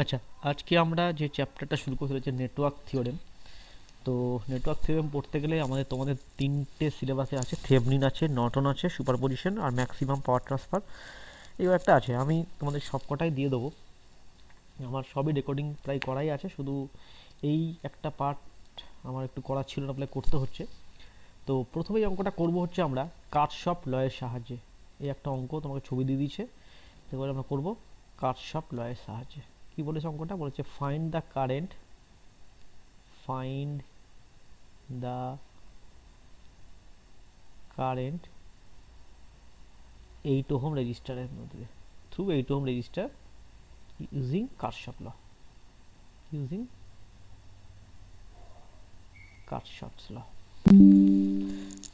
আচ্ছা, আজকে আমরা যে চ্যাপ্টারটা শুরু করতে চলেছি নেটওয়ার্ক থিওরেম। তো নেটওয়ার্ক থিওরেম পড়তে গেলে তোমাদের তিনটে সিলেবাসে আছে, থেভনিন আছে, নর্টন আছে, সুপারপজিশন আর ম্যাক্সিমাম পাওয়ার ট্রান্সফার। এবার একটা আছে, আমি তোমাদের সবকটাই দিয়ে দেবো। আমার সবই রেকর্ডিং প্রায় করাই আছে, শুধু এই একটা পার্ট আমার একটু করা ছিল না বলে করতে হচ্ছে। তো প্রথমেই অঙ্কটা করব হচ্ছে আমরা কার্শফ লয়ের সাহায্যে। এই একটা অঙ্ক তোমাকে ছবি দিয়ে দিয়েছে, এবার আমরা করব কার্শফ লয়ের সাহায্যে। কি বলেছে অঙ্কটা? বলেছে ফাইন্ড দ্য কারেন্ট 8 ওহম রেজিস্টারের মধ্যে through 8 ohm resistor using Kirchhoff law. Using Kirchhoff's law.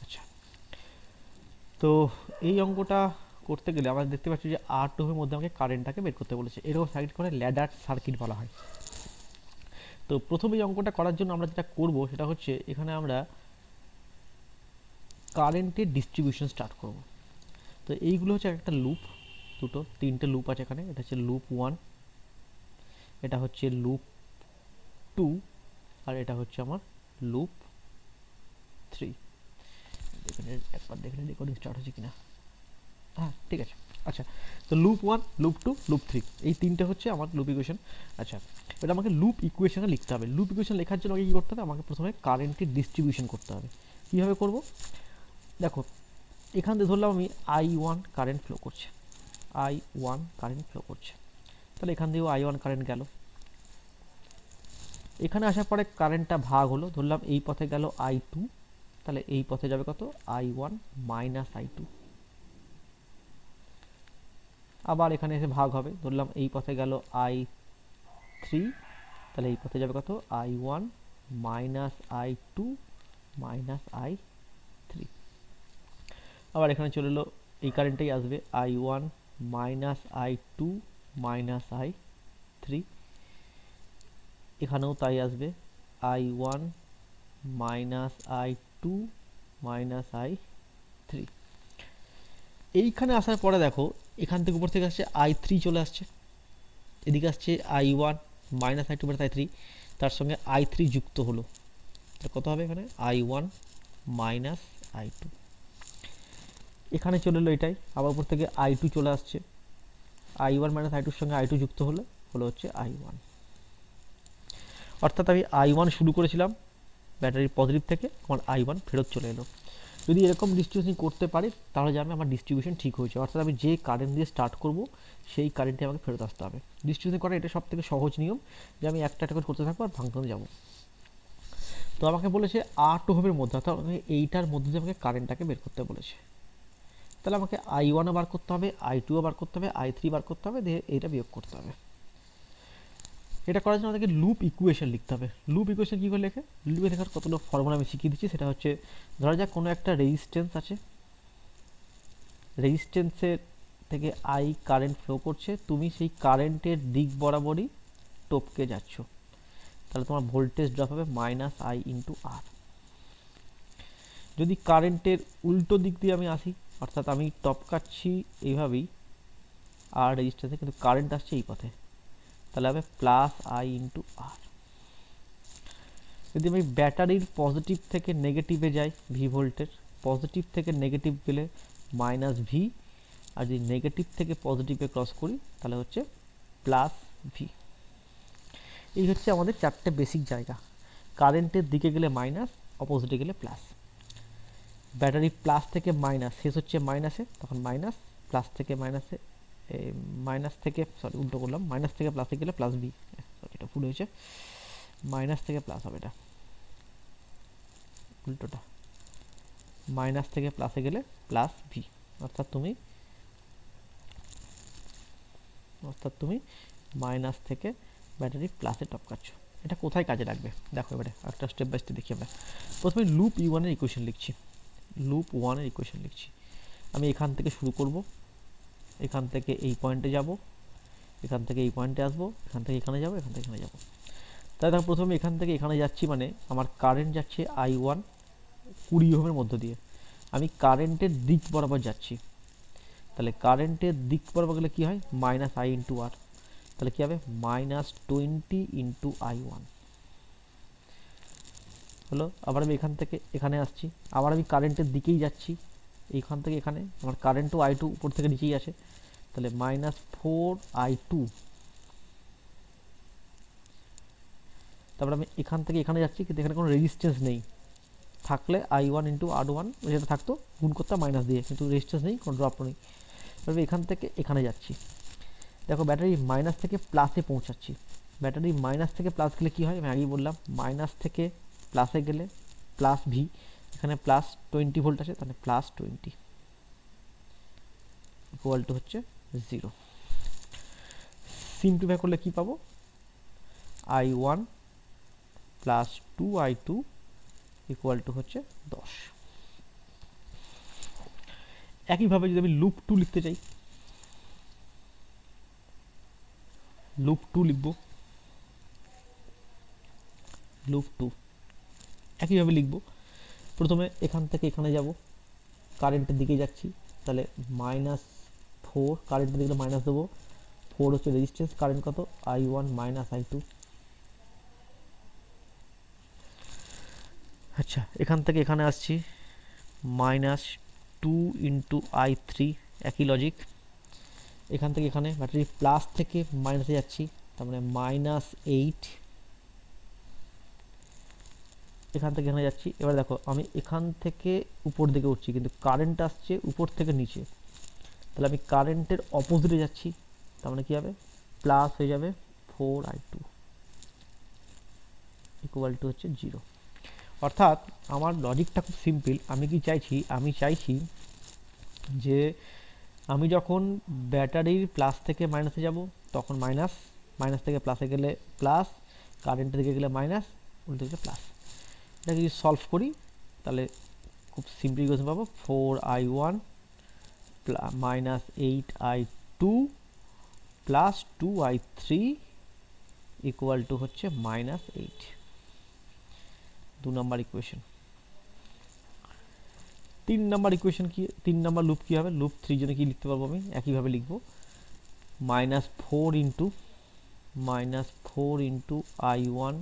আচ্ছা, তো এই অঙ্কটা করতে গেলে আমরা দেখতে পাচ্ছি যে 8 ওহমের মধ্যে আমাকে কারেন্টটাকে বের করতে বলেছে। এরকম সার্কিট করে ল্যাডার সার্কিট বলা হয়। তো প্রথমে এই অঙ্কটা করার জন্য আমরা যেটা করব সেটা হচ্ছে, এখানে আমরা কারেন্টের ডিস্ট্রিবিউশন স্টার্ট করব। তো এইগুলো হচ্ছে একটা লুপ, তিনটে লুপ আছে এখানে। এটা হচ্ছে লুপ 1, এটা হচ্ছে লুপ 2, আর এটা হচ্ছে আমার লুপ 3। এখানে একবার দেখে রেকর্ডিং স্টার্ট হচ্ছে কিনা। হ্যাঁ, ঠিক আছে। আচ্ছা, তো লুপ 1, লুপ 2, লুপ 3, এই তিনটে হচ্ছে আমার লুপ ইকুয়েশন। আচ্ছা, এটা আমাকে লুপ ইকুয়েশনে লিখতে হবে। লুপ ইকুয়েশন লেখার জন্য আমাকে কী করতে হবে? আমাকে প্রথমে কারেন্টের ডিস্ট্রিবিউশন করতে হবে। কীভাবে করব? দেখো, এখান থেকে ধরলাম আমি I1 কারেন্ট ফ্লো করছে, I1 কারেন্ট ফ্লো করছে। তাহলে এখান দিয়েও I1 কারেন্ট গেল। এখানে আসার পরে কারেন্টটা ভাগ হলো, ধরলাম এই পথে গেল I2, তাহলে এই পথে যাবে কত? I1 minus I2। আবার এখানে এসে ভাগ হবে, ধরলাম এই পথে গেল I3, তাহলে এই পথে যাবে কত? I1 minus I2 minus I3। আবার এখানে চলে এলো, এই কারেন্টটাই আসবে, I1 minus I2 minus I3। এখানেও তাই আসবে, I1 minus I2 minus I3। এইখানে আসার পরে দেখো, এখান থেকে উপর থেকে আসছে I3 চলে আসছে, এদিকে আসছে I1 minus I2 minus I3, তার সঙ্গে I3 যুক্ত হলো। কত হবে এখানে? I1 minus I2। এখানে চলে এলো এটাই, আবার উপর থেকে I2 চলে আসছে, I1 মাইনাস I2 এর সঙ্গে I2 যুক্ত হলো, হচ্ছে I1। অর্থাৎ আমি I1 শুরু করেছিলাম ব্যাটারির পজিটিভ থেকে, আমার I1 ফেরত চলে এলো। যদি এরকম ডিস্ট্রিবিউশন করতে পারি তাহলে জানবে আমার ডিস্ট্রিবিউশন ঠিক হয়েছে। অর্থাৎ আমি যে কারেন্ট দিয়ে স্টার্ট করব সেই কারেন্টে আমাকে ফেরত আসতে হবে। ডিস্ট্রিবিউশন করা এটা সব থেকে সহজ নিয়ম, যে আমি একটা একটা করে করতে থাকবো আর ভাঙতে যাবো। তো আমাকে বলেছে 8 ওহমের মধ্যে, অর্থাৎ এইটার মধ্যে দিয়ে আমাকে কারেন্টটাকে বের করতে বলেছে। তাহলে আমাকে I1ও বার করতে হবে, I2ও বার করতে হবে, I3 বার করতে হবে, দিয়ে এইটা বিয়োগ করতে হবে। এটা করার জন্য আমাদেরকে লুপ ইকুয়েশন লিখতে হবে। লুপ ইকুয়েশন কী করে লেখে? লুপে লেখার কতগুলো ফর্মুলা আমি শিখিয়ে দিচ্ছি। সেটা হচ্ছে, ধরা যাক কোনো একটা রেজিস্ট্যান্স আছে, রেজিস্ট্যান্সের থেকে I কারেন্ট ফ্লো করছে, তুমি সেই কারেন্টের দিক বরাবরই টপকে যাচ্ছ, তাহলে তোমার ভোল্টেজ ড্রপ হবে মাইনাস I ইন্টু আর। যদি কারেন্টের উল্টো দিক দিয়ে আমি আসি, অর্থাৎ আমি টপকাচ্ছি এইভাবেই আর রেজিস্ট্যান্সে, কিন্তু কারেন্ট আসছে এই পথে, তাহলে হবে প্লাস I ইন্টু আর। যদি আমি ব্যাটারির পজিটিভ থেকে নেগেটিভে যাই, ভি ভোল্টের পজিটিভ থেকে নেগেটিভ গেলে মাইনাস ভি, আর যদি নেগেটিভ থেকে পজিটিভে ক্রস করি তাহলে হচ্ছে প্লাস ভি। এই হচ্ছে আমাদের চারটে বেসিক জায়গা। কারেন্টের দিকে গেলে মাইনাস, অপোজিটে গেলে প্লাস। ব্যাটারি প্লাস থেকে মাইনাস শেষ হচ্ছে মাইনাসে, তখন মাইনাস, প্লাস থেকে মাইনাসে, মাইনাস থেকে সরি উল্টো করলাম, মাইনাস থেকে প্লাসে গেলে প্লাস বি, সরি এটা ভুল হয়েছে, মাইনাস থেকে প্লাস হবে, এটা উল্টোটা, মাইনাস থেকে প্লাসে গেলে প্লাস ভি। অর্থাৎ তুমি মাইনাস থেকে ব্যাটারি প্লাসে টপকাচ্ছ। এটা কোথায় কাজে লাগবে দেখো, এবারে একটা স্টেপ বাই স্টেপ দেখি আমরা। প্রথমে লুপ ইউয়ানের ইকুয়েশন লিখছি, লুপ ওয়ানের ইকুয়েশন লিখছি। আমি এখান থেকে শুরু করব, এখান থেকে এই পয়েন্টে যাব, এখান থেকে এই পয়েন্টে আসবো, এখান থেকে এখানে যাব, এখান থেকে এখানে যাব। তাই দেখো, প্রথমে এখান থেকে এখানে যাচ্ছি, মানে আমার কারেন্ট যাচ্ছে I1 20 ওহমের মধ্য দিয়ে। আমি কারেন্টের দিক বরাবর যাচ্ছি, তাহলে কারেন্টের দিক বরাবর গেলে কী হয়? মাইনাস I ইন্টু আর। তাহলে কি হবে -20 × I1 হলো। আবার আমি এখান থেকে এখানে আসছি, আবার আমি কারেন্টের দিকেই যাচ্ছি, এইখান থেকে এখানে আমার কারেন্টও I2 উপর থেকে নিচেই আসে, তাহলে -4I2। তারপর আমি এখান থেকে এখানে যাচ্ছি, কিন্তু এখানে কোনো রেজিস্ট্যান্স নেই, থাকলে I1 × R1 যেটা থাকতো গুণ করতে মাইনাস দিয়ে, কিন্তু রেজিস্ট্যান্স নেই, কোনো ড্রপ নেই। এবার এখান থেকে এখানে যাচ্ছি, দেখো ব্যাটারি মাইনাস থেকে প্লাসে পৌঁছাচ্ছি। ব্যাটারি মাইনাস থেকে প্লাস গেলে কী হয়, আমি আগেই বললাম, মাইনাস থেকে প্লাসে গেলে প্লাস ভি, এখানে +20 ভোল্ট আছে, তাহলে +20 ইকুয়াল টু হচ্ছে 0। সিম্পলিফাই করলে কি পাবো, I1 + 2I2 ইকুয়াল টু হচ্ছে 10। একইভাবে যদি আমি লুপ 2 লিখতে চাই, লুপ 2 লিখব, লুপ 2 একইভাবে লিখব। প্রথমে এখান থেকে এখানে যাব, কারেন্টের দিকে যাচ্ছি, তাহলে -4, কারেন্টের দিকে মাইনাস দেবো, 4 হচ্ছে রেজিস্ট্যান্স, কারেন্ট কত I1 - I2। আচ্ছা, এখান থেকে এখানে আসছি, -2 × I3, একই লজিক। এখান থেকে এখানে ব্যাটারি প্লাস থেকে মাইনাসে যাচ্ছি, তার মানে -8। এখান থেকে এখানে যাচ্ছি, এবার দেখো আমি এখান থেকে উপর দিকে উঠছি, কিন্তু কারেন্ট আসছে উপর থেকে নিচে, তাহলে আমি কারেন্টের অপোজিটে যাচ্ছি, তার মানে কী হবে, প্লাস হয়ে যাবে 4I2 ইকুয়াল টু হচ্ছে 0। অর্থাৎ আমার লজিকটা খুব সিম্পল। আমি কি চাইছি, আমি চাইছি যে আমি যখন ব্যাটারির প্লাস থেকে মাইনাসে যাব তখন মাইনাস, মাইনাস থেকে প্লাসে গেলে প্লাস, কারেন্টের দিকে গেলে মাইনাস, উল্টো দিকে প্লাস। এটা যদি সলভ করি তাহলে খুব সিম্পল ইকুয়েশন পাবো, 4I1 -8I2 +2I3 equal to হচ্ছে -8। 2 নম্বর ইকুয়েশন। 3 নম্বর ইকুয়েশন কি, 3 নম্বর লুপ কি হবে, লুপ 3 জন্য কি লিখতে পারবো আমি, একইভাবে লিখবো, -4 × I1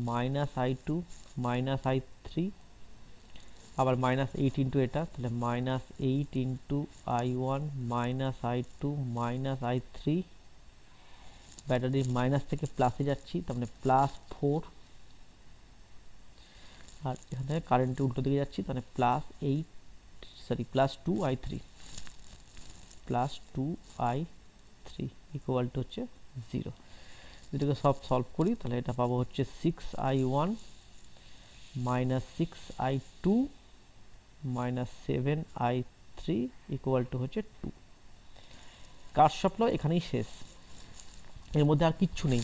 -I2 -I3, আবার -8 × এটা, তাহলে -8 × I1 -I2 -I3। Battery minus থেকে প্লাসে যাচ্ছি, তার মানে +4, আর এখান থেকে কারেন্টের উল্টো দিকে যাচ্ছি, তাহলে +2I3 ইকুয়াল টু হচ্ছে 0। এটাকে সব সলভ করি তাহলে এটা পাবো হচ্ছে 6I1 -6I2 -7I3 equal to হচ্ছে 2। কারশফ ল এখানেই শেষ, এর মধ্যে আর কিচ্ছু নেই।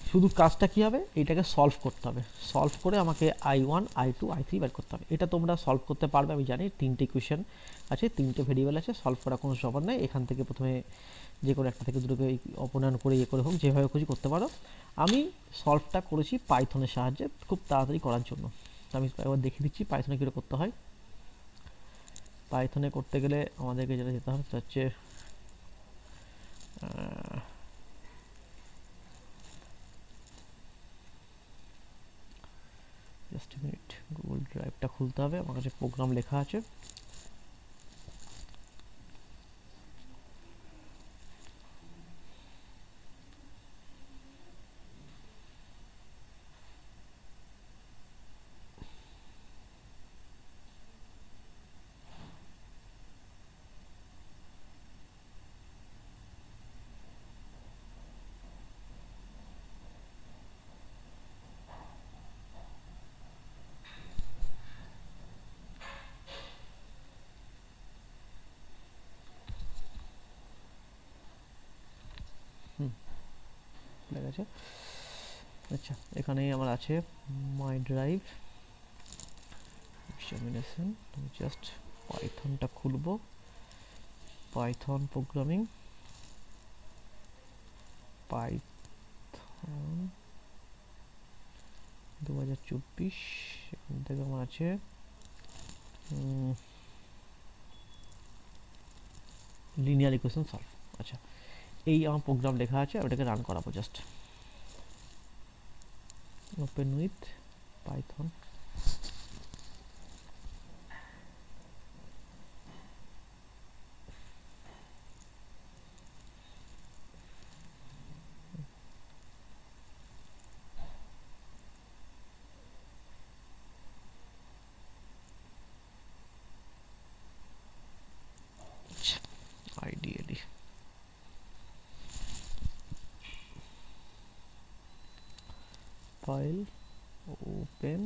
শুধু কাজটা কি হবে, এটাকে সলভ করতে হবে, সলভ করে আমাকে I1 I2 I3 বের করতে হবে। এটা তোমরা সলভ করতে পারবে, আমি জানি। 3টে ইকুয়েশন আছে, 3টে ভেরিয়েবল আছে, সলভ করা কোনো ব্যাপার নেই। এখান থেকে প্রথমে যে কোনো একটা থেকে দুটোকে অপনয়ন করে করে হোক, যেভাবে খুশি করতে পারো। আমি সলভটা করেছি পাইথনের সাহায্যে, খুব তাড়াতাড়ি করার জন্য। আমি একবার দেখিয়ে দিচ্ছি পাইথনে কীভাবে করতে হয়। পাইথনে করতে গেলে আমাদেরকে যেটা যেতে হবে সেটা হচ্ছে জাস্ট মিনিট, গুগল ড্রাইভটা খুলতে হবে, আমার কাছে প্রোগ্রাম লেখা আছে। ঠিক আছে, আচ্ছা এখানেই আমার আছে মাই ড্রাইভ এক্সামিনেশন। আমি জাস্ট পাইথনটা খুলবো, পাইথন প্রোগ্রামিং, পাইথন 2024। এখান থেকে আমার আছে লিনিয়ার ইকুয়েশন সলভ। আচ্ছা, এই আমার প্রোগ্রাম লেখা আছে, ওটাকে রান করাবো just. Open with Python. ideally file open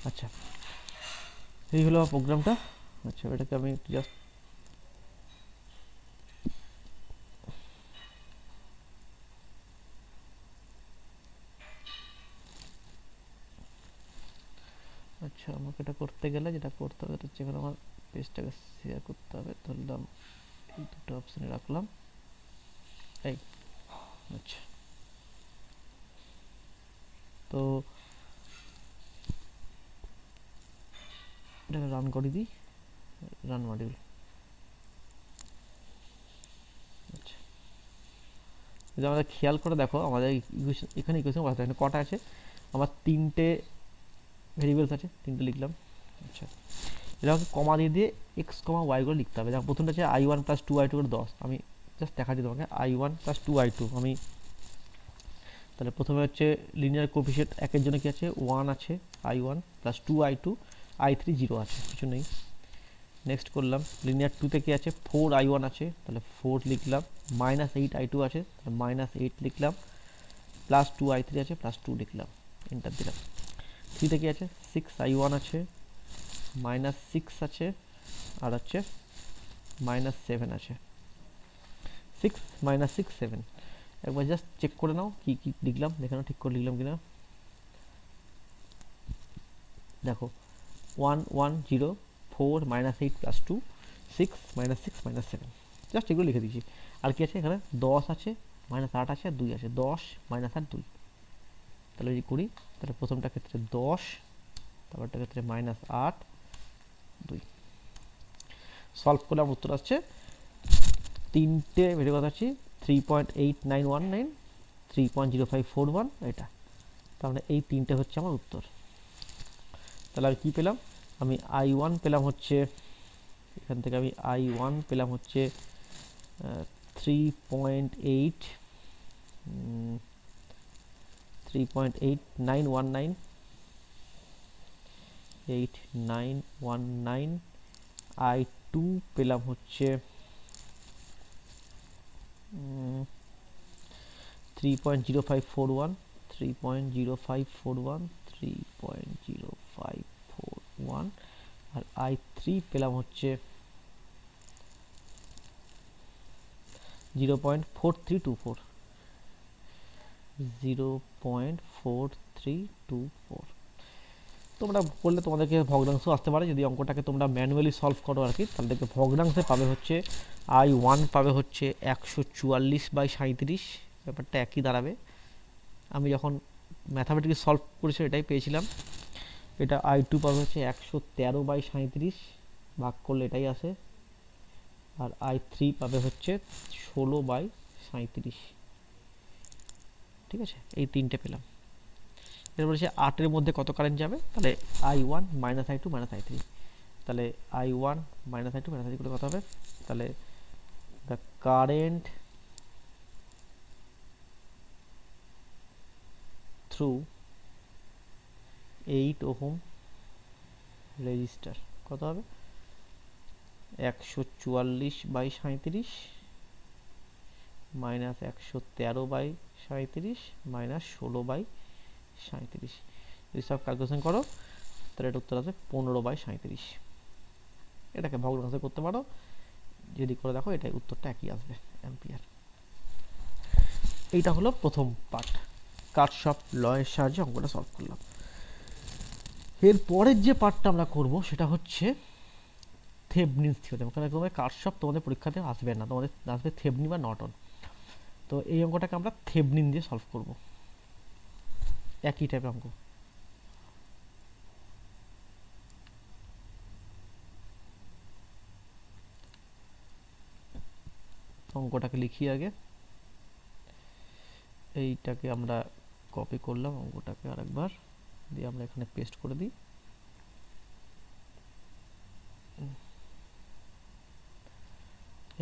আচ্ছা, এই হলো আমার প্রোগ্রামটা। আচ্ছা, এটাকে আমি জাস্ট আচ্ছা, আমাকে এটা করতে গেলে যেটা করতে হবে হচ্ছে এখানে আমার পেজটাকে শেয়ার করতে হবে। ধরলাম এই দুটো অপশানে রাখলাম, এই আচ্ছা। তো এটাকে রান করে দিই, রান মডিউল। আচ্ছা, যদি আমাদের খেয়াল করে দেখো আমাদের এখানে ইকুয়েশন কটা আছে, আমার তিনটে ভেরিয়েবলস আছে, তিনটে লিখলাম। আচ্ছা, এটা আমাকে কমা দিয়ে দিয়ে এক্স কমা ওয়াই করে লিখতে হবে। যেমন প্রথমটা আছে I one plus two I two করে 10, আমি জাস্ট দেখাচ্ছি তোমাকে I one plus two I two. আমি তাহলে প্রথমে হচ্ছে লিনিয়ার কোফিশিয়েন্ট একের জন্য কি আছে, 1 আছে, I one plus two I two, I three 0 আছে, কিছু নেই। নেক্সট করলাম লিনিয়ার টুতে কি আছে, 4 আই ওয়ান আছে, তাহলে 4 লিখলাম। মাইনাস 8 আই টু আছে, তাহলে মাইনাস 8 লিখলাম। প্লাস 2 আই থ্রি আছে, প্লাস 2 লিখলাম, এন্টার দিলাম। থ্রিতে কি আছে, 6 আই ওয়ান আছে, মাইনাস 6 আছে, আর হচ্ছে মাইনাস 7 আছে। 6 মাইনাস 6 7, একবার জাস্ট চেক করে নাও কি কি লিখলাম, দেখানো ঠিক করে লিখলাম কিনা। দেখো 1 1 0 4 minus 8 plus 2 6 minus 6 minus 7, just এগুলো লিখে দিয়েছি। আর কি আছে এখানে, 10 আছে, মাইনাস 8 আছে, আর 2 আছে, 10 মাইনাস 8 2। তাহলে যদি করি, তাহলে প্রথমটার ক্ষেত্রে 10, তারপরটার ক্ষেত্রে মাইনাস 8 2। সলভ করলে আমার উত্তর আসছে তিনটে ভেরিয়েবল আছে, 3.8919, 3.0541, এটা। তার মানে এই তিনটে হচ্ছে আমার উত্তর। তাহলে আমি কী পেলাম, আমি আই ওয়ান পেলাম হচ্ছে, এখান থেকে আমি আই ওয়ান পেলাম হচ্ছে 3.8 3.8919 8919। আই টু পেলাম হচ্ছে 3.0541 3.0541 3.0541। আর আই থ্রি পেলাম হচ্ছে 0.4324 0.4324। তোমরা করলে তোমাদেরকে ভগ্নাংশ আসতে পারে, যদি অঙ্কটাকে তোমরা ম্যানুয়ালি সলভ করো আর কি, তাহলে দেখবে ভগ্নাংশে পাবে হচ্ছে আই ওয়ান পাবে হচ্ছে 144/37, ব্যাপারটা একই দাঁড়াবে। আমি যখন ম্যাথামেটিক্স সলভ করেছি এটাই পেয়েছিলাম। এটা আই টু পাবে হচ্ছে 113/37, ভাগ করলে এটাই আসে। আর আই থ্রি পাবে হচ্ছে 16/37। ঠিক আছে, এই তিনটে পেলাম। এরপর হচ্ছে 8-এর মধ্যে কত কারেন্ট যাবে, তাহলে I one minus I two minus I three. তাহলে I one minus I two minus I three করে কত হবে, তাহলে the current through 8 ohm resistor কত হবে, 144/37 মাইনাস 113/37 মাইনাস 16/37। যদি সব ক্যালকুলেশন করো তাহলে এটা উত্তর আছে 15/37। এটাকে ভগ্নাংশ করতে পারো, যদি করে দেখো এটাই উত্তরটা একই আসবে, অ্যাম্পিয়ার। এইটা হলো প্রথম পার্ট, কার্শফ ল এর সাহায্যে অঙ্কটা সলভ করলাম। এর পরের যে পার্টটা আমরা করব সেটা হচ্ছে থেভনিনস থিওরেম। কারণ তোমাদের কারশফ তোমাদের পরীক্ষাতে আসবে না, তোমাদের আসবে থেভনি বা নর্টন। তো এই অঙ্কটাকে আমরা থেভনিন দিয়ে সলভ করব, একই টাইপের অঙ্ক। অঙ্কটাকে লিখি আগে, এইটাকে আমরা কপি করলাম, অঙ্কটাকে আরেকবার দিয়ে আমরা এখানে পেস্ট করে দিই।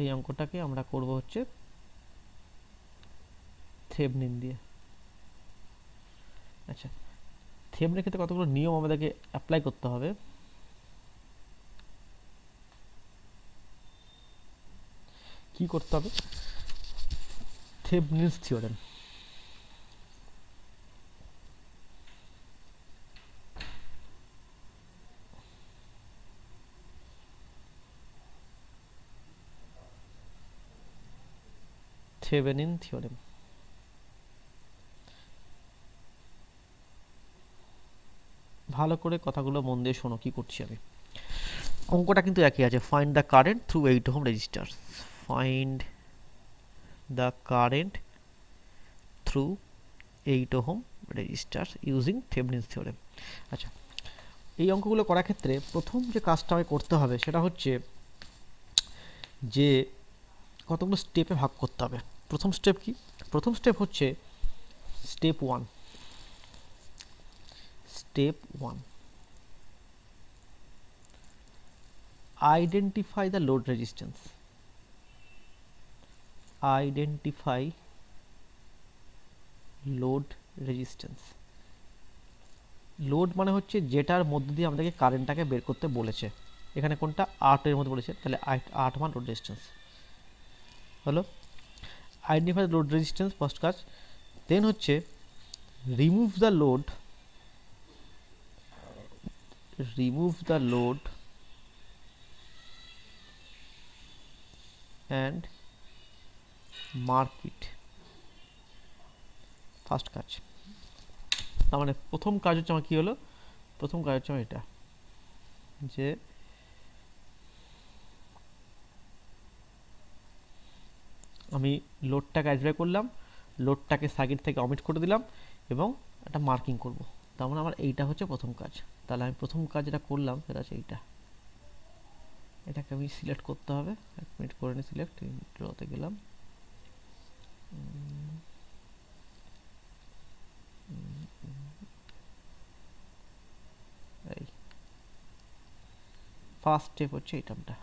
এই অঙ্কটাকে আমরা করব হচ্ছে থেভনিন দিয়ে। আচ্ছা, থেভনিনের ক্ষেত্রে কতগুলো নিয়ম আমাদেরকে অ্যাপ্লাই করতে হবে। কি করতে হবে? থেভনিনস থিওরেম। Thevenin theorem. ভালো করে কথাগুলো মন দিয়ে শোনো কি করছি আমি। অঙ্কটা কিন্তু একই আছে, find the current through 8 ohm resistor. Find the current through 8 ohm resistor using Thevenin's theorem. আচ্ছা, এই অঙ্কগুলো করার ক্ষেত্রে প্রথম যে কাজটা আমাকে করতে হবে সেটা হচ্ছে যে কতগুলো স্টেপে ভাগ করতে হবে। প্রথম স্টেপ কি? প্রথম স্টেপ হচ্ছে step 1। Step 1, identify the load resistance. Identify load resistance. Load মানে হচ্ছে যেটার মধ্যে দিয়ে আমাদেরকে কারেন্টটাকে বের করতে বলেছে। এখানে কোনটা? 8 এর মধ্যে বলেছে, তাহলে 8 মান লোড রেজিস্ট্যান্স হলো। আইডেন্টিফাই লোড রেজিস্ট্যান্স ফার্স্ট কাজ। দেন হচ্ছে remove the load, remove the load and mark it. First কাজ। তার মানে প্রথম কাজ হচ্ছে আমার কি হলো? প্রথম কাজ হচ্ছে আমার এটা, যে আমি লোডটাকে আইডেন্টিফাই করলাম, লোডটাকে সার্কিট থেকে অমিট করে দিলাম এবং একটা মার্কিং করব। তার মানে আমার এইটা হচ্ছে প্রথম কাজ। তাহলে আমি প্রথম কাজ যেটা করলাম সেটা হচ্ছে এইটা, এটাকে আমি সিলেক্ট করতে হবে। এক মিনিট করে নিই সিলেক্ট, ড্রতে গেলাম, এই ফার্স্ট স্টেপ হচ্ছে এই টার্মটা,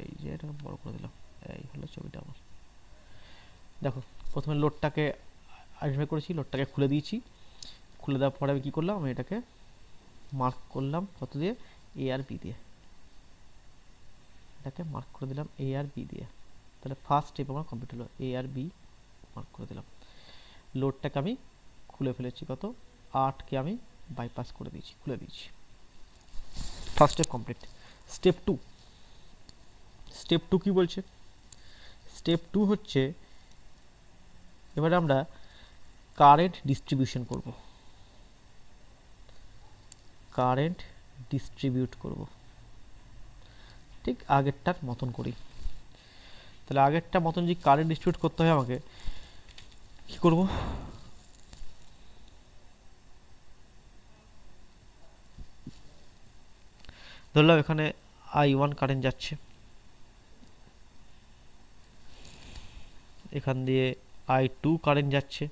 এই যে এটা বড় করে দিলাম, এই হলো ছবিটা আমার। দেখো, প্রথমে লোডটাকে আইডেন্টিফাই করেছি, লোডটাকে খুলে দিয়েছি। খুলে দেওয়ার পরে আমি কী করলাম? আমি এটাকে মার্ক করলাম কত দিয়ে? এ আর বি দিয়ে। এটাকে মার্ক করে দিলাম এ আর বি দিয়ে। তাহলে ফার্স্ট স্টেপ আমার কমপ্লিট হলো, এ আর বি মার্ক করে দিলাম। লোডটাকে আমি খুলে ফেলেছি, কত? 8কে আমি বাইপাস করে দিয়েছি, খুলে দিয়েছি। First step complete. Step 2। Step 2 কি বলছে? স্টেপ 2 হচ্ছে এবারে আমরা কারেন্ট ডিস্ট্রিবিউশন করব, কারেন্ট ডিস্ট্রিবিউট করব, ঠিক আগেরটার মতন করি। তাহলে আগেরটার মতন যে কারেন্ট ডিস্ট্রিবিউট করতে হয় আমাকে, কি করব? ধরলাম এখানে I1 কারেন্ট যাচ্ছে, এখান দিয়ে I2 কারেন্ট যাচ্ছে,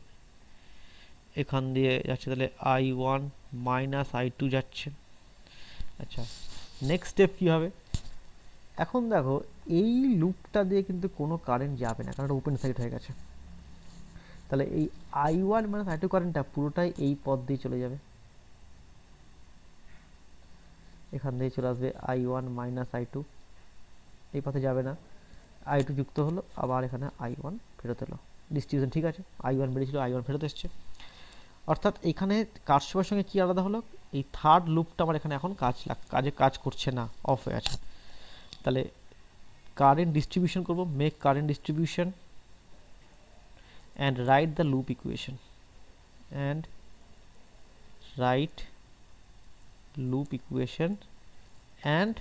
এখান দিয়ে যাচ্ছে, তাহলে I1 মাইনাস I2 যাচ্ছে। আচ্ছা, নেক্সট স্টেপ কি হবে? এখন দেখো, এই লুপটা দিয়ে কিন্তু কোনো কারেন্ট যাবে না, কারণ এটা ওপেন সাইড হয়ে গেছে। তাহলে এই I1 মাইনাস I2 কারেন্টটা পুরোটাই এই পথ দিয়ে চলে যাবে, এখান দিয়ে চলে আসবে I1 মাইনাস I2, এই পথে যাবে না। I2 যুক্ত হলো, আবার এখানে I1 ফেরত এলো। ডিস্ট্রিবিউশন ঠিক আছে, I1 বেরিয়েছিল, I1 ফেরত এসছে। অর্থাৎ এখানে কারশফের সঙ্গে কি আলাদা হলো? এই থার্ড লুপটা আমার এখানে এখন কাজ করছে না, অফ হয়ে আছে। তাহলে কারেন্ট ডিস্ট্রিবিউশন করব, make current distribution and write the loop equation, and write loop equation and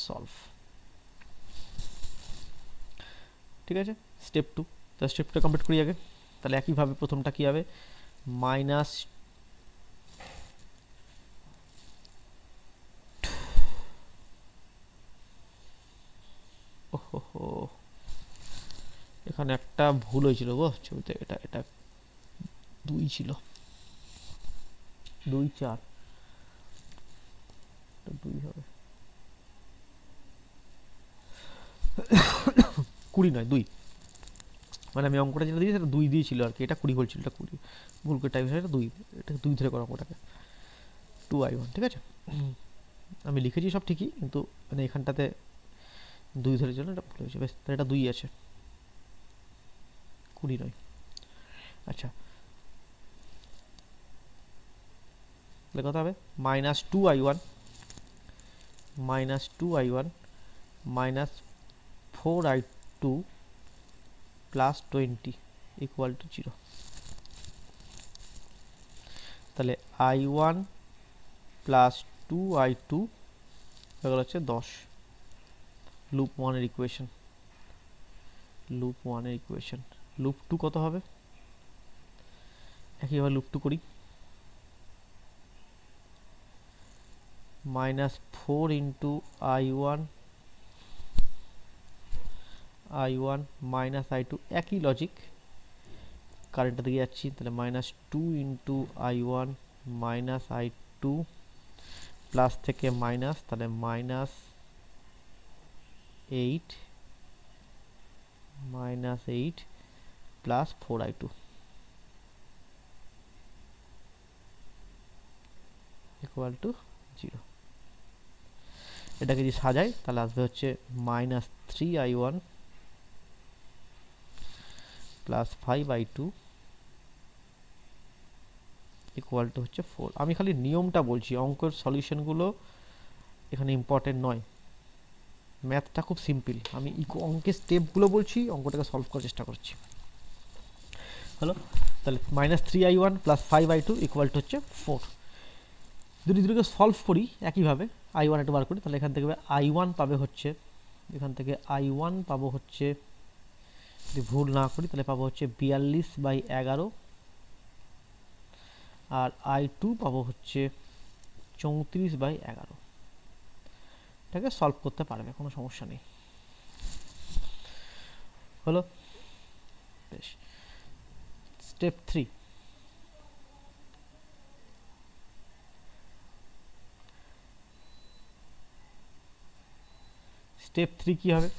solve. ঠিক আছে, স্টেপ 2। তো স্টেপটা কমপ্লিট করি আগে। তাহলে একইভাবে প্রথমটা কী হবে, মাইনাস ওহো, এখানে একটা ভুল হয়েছিল গো ছবিতে, এটা এটা 2 ছিল, 2 4, 2 হবে, 20 নয় 2, মানে আমি অঙ্কটা যেটা দিয়েছি সেটা 2 দিয়েছিল আর কি, এটা 20 বলছিল, এটা 20 ভুল করে টাইপ হয়েছে, এটা 2, এটা 2 ধরে করো অঙ্কটাকে, 2i1। ঠিক আছে, আমি লিখেছি সব ঠিকই, কিন্তু মানে এখানটাতে 2 ধরে চলো, এটা ভুল হয়েছে, বেশ তাহলে এটা 2 আছে, 20 নয়। আচ্ছা, তাহলে কত হবে, -2i1 -4i2 plus 20 equal to 0। তাহলে i1 প্লাস 2i2 এগুলো হচ্ছে 10, লুপ 1 এর ইকুয়েশন। লুপ 1 এর ইকুয়েশন, লুপ 2 কত হবে, একইভাবে লুপ 2 করি, -4 ইন্টু i1 মাইনাস i2, একই লজিক, কারেন্টটা দিকে যাচ্ছি, তাহলে -2 into i1 minus i2 plus থেকে মাইনাস, তাহলে -8 প্লাস 4i2 ইকুয়াল টু 0। এটাকে যদি সাজাই তাহলে আসবে হচ্ছে -3i1 plus 5i2 equal to হচ্ছে 4। আমি খালি নিয়মটা বলছি, অঙ্কের সলিউশনগুলো এখানে ইম্পর্টেন্ট নয়, ম্যাথটা খুব সিম্পল, আমি অঙ্কের স্টেপগুলো বলছি, অঙ্কটাকে সলভ করার চেষ্টা করছি। হলো, তাহলে -3i1 plus 5i2 equal to হচ্ছে 4। যদি দুটোকে সলভ করি একইভাবে, i1 একটু বার করি, তাহলে এখান থেকে i1 পাবে হচ্ছে, এখান থেকে i1 পাবো হচ্ছে, যদি ভুল না করি তাহলে পাবো হচ্ছে 42/11, আর i2 পাবো হচ্ছে 34/11। এটাকে সলভ করতে পারবে, কোনো সমস্যা নেই। হলো, বেশ। স্টেপ 3, স্টেপ 3 কি হবে,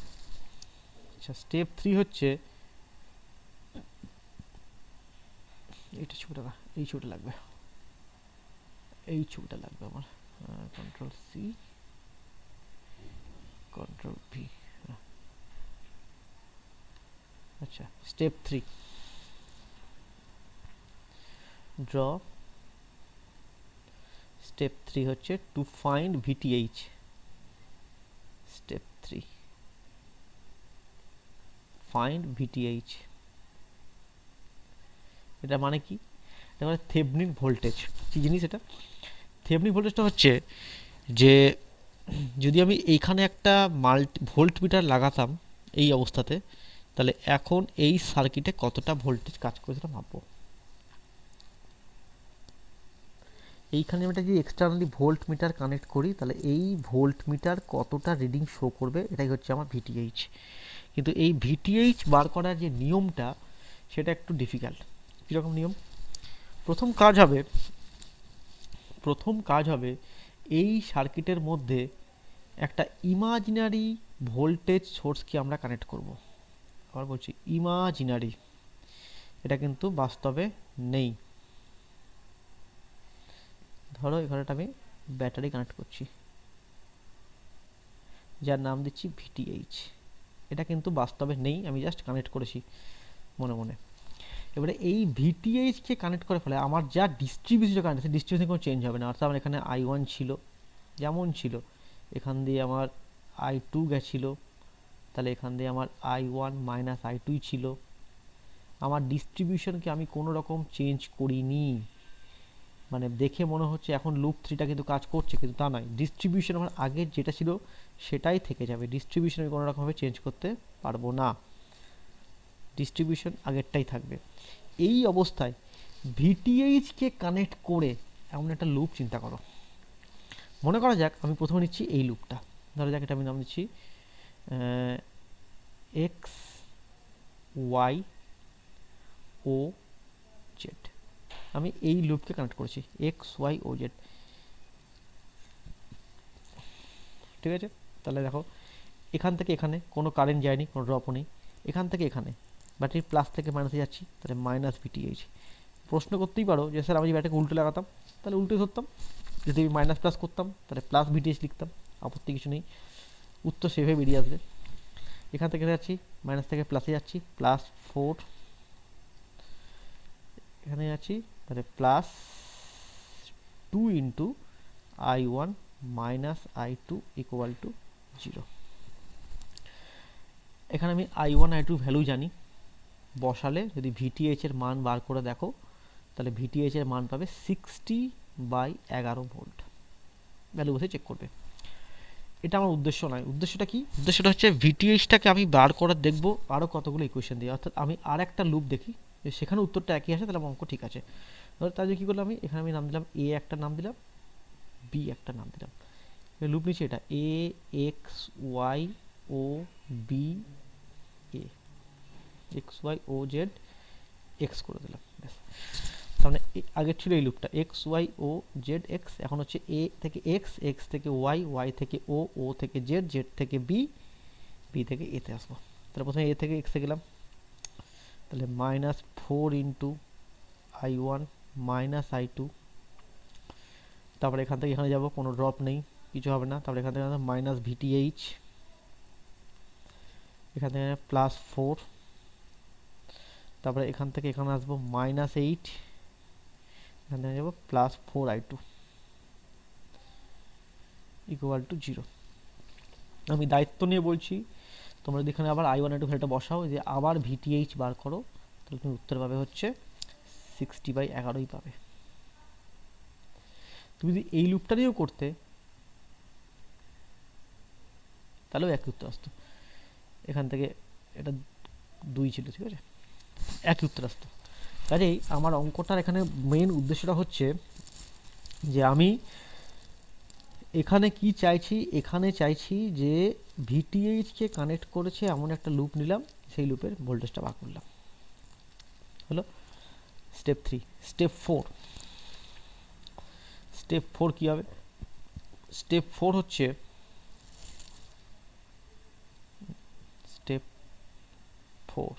আচ্ছা স্টেপ 3 হচ্ছে, এইটা ছবিটা না, এই ছবিটা লাগবে, এই ছবিটা লাগবে আমার, কন্ট্রোল সি কন্ট্রোল ভি। আচ্ছা, স্টেপ 3, ড্র। স্টেপ 3 হচ্ছে to find VTH. Step 3, find VTH, এটা মানে কি, এটা মানে থেভনিন ভোল্টেজ। কি জিনিস এটা, থেভনিন ভোল্টেজটা হচ্ছে যে যদি আমি এইখানে একটা ভোল্ট মিটার লাগাতাম এই অবস্থাতে, তাহলে এখন এই সার্কিটে কতটা ভোল্টেজ কাজ করে সেটা মাপবো। এইখানে আমি একটা যদি এক্সটার্নালি ভোল্ট মিটার কানেক্ট করি, তাহলে এই ভোল্ট মিটার কতটা রিডিং শো করবে, এটাই হচ্ছে আমার ভিটিএইচ। কিন্তু এই ভিটিএইচ বার করার যে নিয়মটা, সেটা একটু ডিফিকাল্ট। কীরকম নিয়ম, প্রথম কাজ হবে এই সার্কিটের মধ্যে একটা ইমাজিনারি ভোল্টেজ সোর্সকে আমরা কানেক্ট করব। আবার বলছি ইমাজিনারি, এটা কিন্তু বাস্তবে নেই। ধরো এখানে আমি ব্যাটারি কানেক্ট করছি, যার নাম দিচ্ছি ভিটিএইচ, এটা কিন্তু বাস্তবে নেই, আমি জাস্ট কানেক্ট করেছি মনে মনে। এবারে এই ভিটিএইচকে কানেক্ট করার ফলে আমার যা ডিস্ট্রিবিউশন কারেন্ট আছে, ডিস্ট্রিবিউশন কোনো চেঞ্জ হবে না। অর্থাৎ আমার এখানে i1 ছিল যেমন ছিল, এখান দিয়ে আমার i2 গেছিলো, তাহলে এখান দিয়ে আমার i1 মাইনাস i2 ছিল। আমার ডিস্ট্রিবিউশনকে আমি কোনো রকম চেঞ্জ করিনি, মানে দেখে মনে হচ্ছে এখন লুপ 3টা কিন্তু কাজ করছে, কিন্তু তা নয়। ডিস্ট্রিবিউশন আমার আগের যেটা ছিল সেটাই থেকে যাবে, ডিস্ট্রিবিউশন আমি কোনো রকমভাবে চেঞ্জ করতে পারবো না, ডিস্ট্রিবিউশন আগেরটাই থাকবে। এই অবস্থায় ভিটিএইচকে কানেক্ট করে এমন একটা লুপ চিন্তা করো। মনে করা যাক আমি প্রথমে নিচ্ছি এই লুপটা, ধরা যাক এটা আমি নাম দিচ্ছি এক্স ওয়াই ও জেড। আমি এই লুপকে কানেক্ট করেছি এক্স ওয়াই ও জেড, ঠিক আছে। তাহলে দেখো এখান থেকে এখানে কোনো কারেন্ট যায়নি, কোনো ড্রপও নেই। এখান থেকে এখানে ব্যাটারি প্লাস থেকে মাইনাসে যাচ্ছি, তাহলে মাইনাস ভিটিএইচ। প্রশ্ন করতেই পারো যে স্যার আমি যদি ব্যাটারিকে উল্টো লাগাতাম, তাহলে উল্টো ধরতাম, যদি আমি মাইনাস প্লাস করতাম তাহলে প্লাস ভিটিএইচ লিখতাম, আপত্তি কিছু নেই, উত্তর সেভাবে বেরিয়ে আসবে। এখান থেকে যাচ্ছি মাইনাস থেকে প্লাসে যাচ্ছি, +4, এখানে যাচ্ছি তাহলে +2 into I1 minus I2 equal to 0। এখানে আমি I1 I2 ভ্যালু জানি, বসালে যদি ভিটিএইচ এর মান বার করে দেখো তাহলে ভিটিএইচ এর মান পাবে 60/11 ভোল্ট, ভ্যালু বসে চেক করবে। এটা আমার উদ্দেশ্য নয়। উদ্দেশ্যটা কি? উদ্দেশ্যটা হচ্ছে ভিটিএইচটাকে আমি বার করে দেখবো আরও কতগুলো ইকুয়েশন দিয়ে, অর্থাৎ আমি আর একটা লুপ দেখি যে সেখানে উত্তরটা একই আসে, তাহলে আমার অঙ্ক ঠিক আছে। ধরো তার জন্য কী করলাম, আমি এখানে আমি নাম দিলাম এ একটা নাম দিলাম, বি একটা নাম দিলাম, লুপ নিচে এটা এ x Y O B A, x Y O Z x করে দিলাম, ব্যাস। তাহলে আগের ছিল এই লুপটা এক্স ওয়াই ও জেড এক্স, এখন হচ্ছে এ থেকে এক্স, এক্স থেকে ওয়াই, ওয়াই থেকে ও, ও থেকে জেড, জেড থেকে বি, বি থেকে এতে আসবো। তাহলে প্রথমে এ থেকে এক্সে গেলাম, তাহলে -4 ইন্টু I1 মাইনাস I2, তারপরে এখান থেকে এখানে যাব, কোনো ড্রপ নেই, কিছু হবে না। তারপরে এখান থেকে মাইনাস ভিটিএইচ, এখান থেকে +4, তারপরে এখান থেকে এখানে আসবো -8, এখান থেকে যাবো +4 I2 ইকুয়াল টু 0। আমি দায়িত্ব নিয়ে বলছি, তোমরা যদি এখানে আবার I1 I2 ভ্যালুটা বসাও, যে আবার ভিটিএইচ বার করো, তাহলে তুমি উত্তর পাবে হচ্ছে 60/11ই পাবে। তুমি যদি এই লুপটা নিয়েও করতে তাহলেও একই উত্তর আসতো। এখান থেকে এটা 2 ছিল, ঠিক আছে, একই উত্তর আসতো। কাজেই আমার অঙ্কটার এখানে মেইন উদ্দেশ্যটা হচ্ছে যে আমি এখানে কি চাইছি, এখানে চাইছি যে ভিটিএইচকে কানেক্ট করেছে এমন একটা লুপ নিলাম, সেই লুপের ভোল্টেজটা বার করলাম, হলো স্টেপ 3। স্টেপ 4 কি হবে? স্টেপ 4 হচ্ছে স্টেপ 4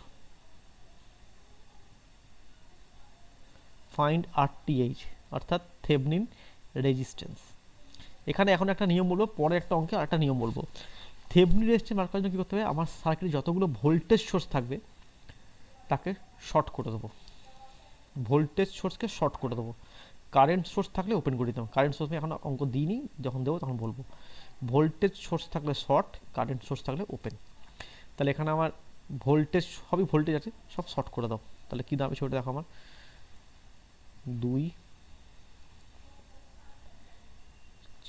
ফাইন্ড RTH, অর্থাৎ থেভনিন রেজিস্ট্যান্স। এখানে এখন একটা নিয়ম বলবো, পরে একটা অঙ্কে আর একটা নিয়ম বলবো। থেভনিন রেজিস্ট্যান্স বার করার জন্য কী করতে হবে, আমার সার্কিটে যতগুলো ভোল্টেজ সোর্স থাকবে তাকে শর্ট করে দেবো, ভোল্টেজ সোর্সকে শর্ট করে দেবো। কারেন্ট সোর্স থাকলে ওপেন করে দিতাম, কারেন্ট সোর্স আমি এখন অঙ্ক দিইনি, যখন দেবো তখন বলবো। ভোল্টেজ সোর্স থাকলে শর্ট, কারেন্ট সোর্স থাকলে ওপেন। তাহলে এখানে আমার ভোল্টেজ, সবই ভোল্টেজ আছে, সব শর্ট করে দাও। তাহলে কী দাঁড়াবে সেটা দেখো, আমার 2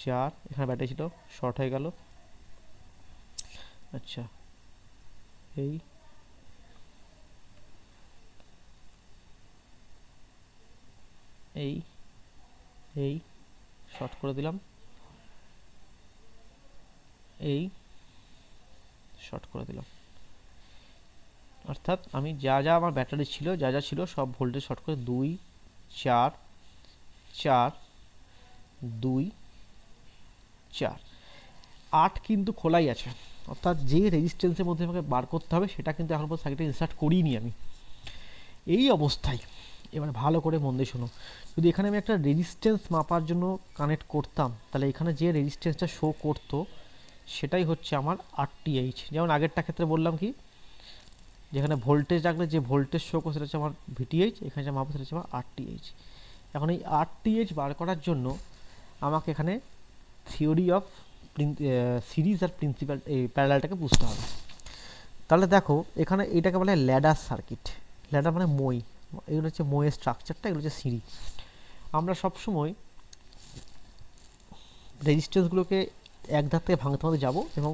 4, এখানে ব্যাটারি ছিল, শর্ট হয়ে গেল। আচ্ছা, এই এই এই শর্ট করে দিলাম, এই শর্ট করে দিলাম। অর্থাৎ আমি যা যা আমার ব্যাটারি ছিল, যা যা ছিল সব ভোল্টেজ শর্ট করে 2 4 4 2 4, 8 কিন্তু খোলাই আছে, অর্থাৎ যে রেজিস্ট্যান্সের মধ্যে আমাকে বার করতে হবে সেটা কিন্তু এখন পর্যন্ত সার্কিটে ইনসার্ট করিনি আমি। এই অবস্থায় এবার ভালো করে মন দিয়ে শোনো, যদি এখানে আমি একটা রেজিস্ট্যান্স মাপার জন্য কানেক্ট করতাম, তাহলে এখানে যে রেজিস্ট্যান্সটা শো করতো সেটাই হচ্ছে আমার RTH। যেমন আগেরটা ক্ষেত্রে বললাম কি, যেখানে ভোল্টেজ রাখলে যে ভোল্টেজ শো করে সেটা হচ্ছে আমার ভিটিএইচ, এখানে যে মাপা সেটা হচ্ছে আমার RTH। এখন এই RTH বার করার জন্য আমাকে এখানে থিওরি অফ সিরিজ আর প্রিন্সিপাল, এই প্যারালালটাকে বুঝতে হবে। তাহলে দেখো এখানে এটাকে বলে ল্যাডার সার্কিট, ল্যাডার মানে মই, এগুলো হচ্ছে মইয়ের স্ট্রাকচারটা, এগুলো হচ্ছে সিঁড়ি। আমরা সবসময় রেজিস্ট্যান্সগুলোকে এক ধার থেকে ভাঙতে ভাঙতে যাবো এবং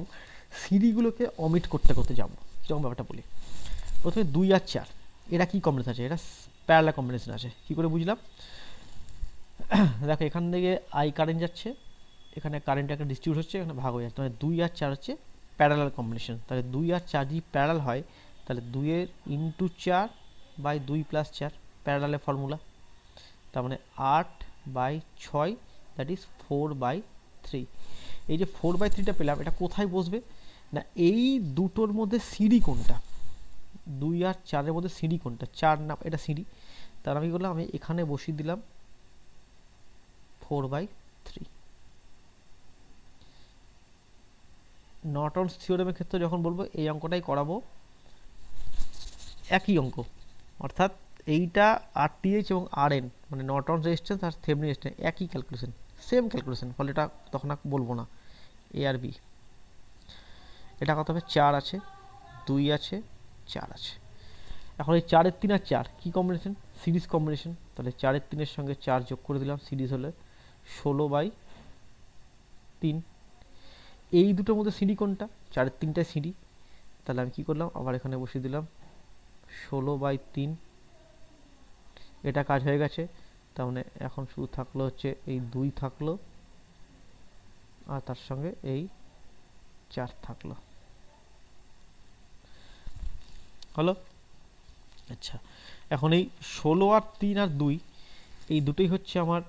সিরিগুলোকে অমিট করতে করতে যাবো, যেমন ব্যাপারটা বলি। প্রথমে 2 আর 4 এরা কি কম্বিনেশন আছে, এরা প্যারালাল কম্বিনেশন আছে। কি করে বুঝলাম? দেখো এখান থেকে আই কারেন্ট যাচ্ছে, এখানে কারেন্ট একটা ডিস্ট্রিবিউট হচ্ছে, এখানে ভাগ হয়ে যাচ্ছে, মানে 2 আর 4 হচ্ছে প্যারালাল কম্বিনেশন। তাহলে 2 আর 4 যদি প্যারালাল হয় তাহলে 2 এর ইন্টু 4 বাই 2 প্লাস 4 প্যারালালের ফর্মুলা। তার মানে 8 বাই 6 দ্যাট ইজ 4/3। এই যে 4/3টা পেলাম, এটা কোথায় বসবে না এই দুটোর মধ্যে সিডি কোনটা, 2 আর 4-এর মধ্যে সিডি কোনটা, 4 না এটা সিডি। তার আমি কি করলাম, আমি এখানে বসিয়ে দিলাম 4/3। নর্টনস থিওরেমের ক্ষেত্রে যখন বলবো এই অঙ্কটাই করাবো, একই অঙ্ক, অর্থাৎ এইটা আরটিএইচ এবং আরএন মানে নর্টনস রেজিস্ট্যান্স আর থেভেনিন রেজিস্ট্যান্স একই ক্যালকুলেশন, সেম ক্যালকুলেশন, ফলে এটা তখন আর বলবো না এ আর বি। এটা কত হবে, 4 আছে, 2 আছে, 4 আছে। এখন এই 4-এর 3 আর 4 কি কম্বিনেশন, সিরিজ কম্বিনেশন। তাহলে 4-এর 3-এর সঙ্গে 4 যোগ করে দিলাম, সিরিজ হলে 16/3। এই দুটোর মধ্যে সিডি কোনটা, 4-এর 3টায় সিডি। তাহলে আমি কি করলাম, আবার এখানে বসিয়ে দিলাম 16/3। এটা কাজ হয়ে গেছে। তার মানে এখন শুধু থাকলো হচ্ছে এই 2 থাকলো আর তার সঙ্গে এই 4 থাকলো, হলো। আচ্ছা, এখন এই 16 আর 3 আর 2 এই দুটোই হচ্ছে আমার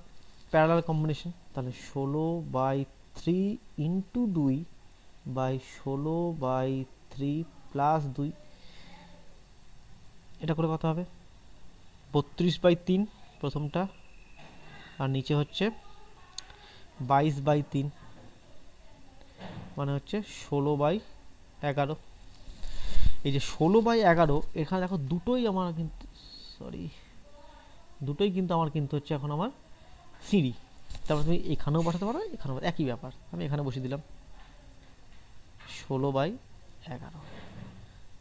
প্যারালাল কম্বিনেশন। তাহলে 16/3 ইন্টু 2 বাই 16/3 প্লাস 2, এটা করে কত হবে, 32/3 প্রথমটা, আর নিচে হচ্ছে 22/3 মানে হচ্ছে 16/11। এই যে 16/11 এখানে দেখো দুটোই আমার কিন্তু, সরি, দুটোই কিন্তু আমার কিন্তু হচ্ছে এখন আমার সিডি। তারপরে তুমি এখানেও বসাতে পারো, এখানেও একই ব্যাপার, আমি এখানে বসিয়ে দিলাম 16/11,